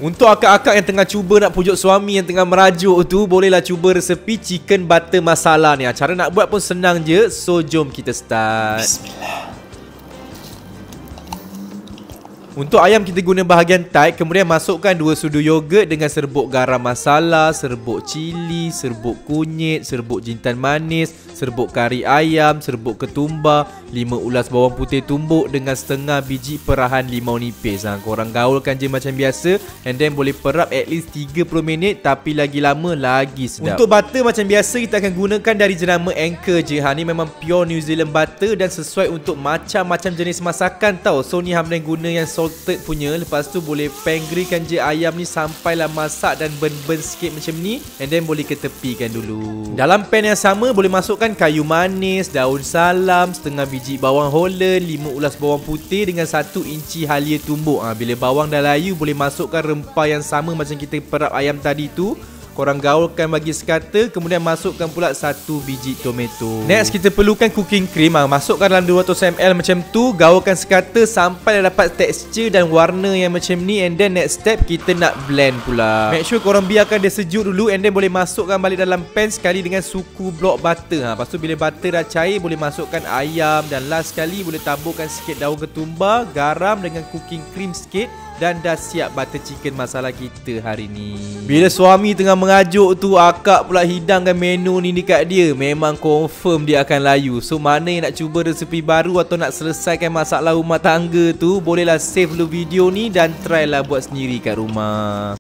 Untuk akak-akak yang tengah cuba nak pujuk suami yang tengah merajuk tu, bolehlah cuba resepi chicken butter masala ni. Cara nak buat pun senang je. So jom kita start. Bismillah. Untuk ayam kita guna bahagian tight. Kemudian masukkan 2 sudu yogurt dengan serbuk garam masala, serbuk cili, serbuk kunyit, serbuk jintan manis, serbuk kari ayam, serbuk ketumbar, 5 ulas bawang putih tumbuk dengan setengah biji perahan limau nipis. Korang gaulkan je macam biasa. And then boleh perap at least 30 minit. Tapi lagi lama lagi sedap. Untuk butter macam biasa kita akan gunakan dari jenama Anchor je. Ni memang pure New Zealand butter dan sesuai untuk macam-macam jenis masakan tau. So ni hang boleh guna yang salted punya. Lepas tu boleh panggrikan je ayam ni sampailah masak dan burn-burn sikit macam ni. And then boleh ketepikan dulu. Dalam pan yang sama boleh masukkan kayu manis, daun salam, setengah biji bawang holland, 5 ulas bawang putih dengan 1 inci halia tumbuk. Bila bawang dah layu boleh masukkan rempah yang sama macam kita perap ayam tadi tu. Korang gaulkan bagi sekata. Kemudian masukkan pula 1 biji tomato. Next kita perlukan cooking cream. Masukkan dalam 200 ml macam tu. Gaulkan sekata sampai dah dapat tekstur dan warna yang macam ni. And then next step kita nak blend pula. Make sure korang biarkan dia sejuk dulu. And then boleh masukkan balik dalam pan sekali dengan suku blok butter. Lepas tu bila butter dah cair boleh masukkan ayam. Dan last sekali boleh taburkan sikit daun ketumbar, garam dengan cooking cream sikit. Dan dah siap butter chicken masala kita hari ni. Bila suami tengah mengajuk tu, akak pula hidangkan menu ni dekat dia. Memang confirm dia akan layu. So mana yang nak cuba resepi baru atau nak selesaikan masalah rumah tangga tu, bolehlah save dulu video ni dan try lah buat sendiri kat rumah.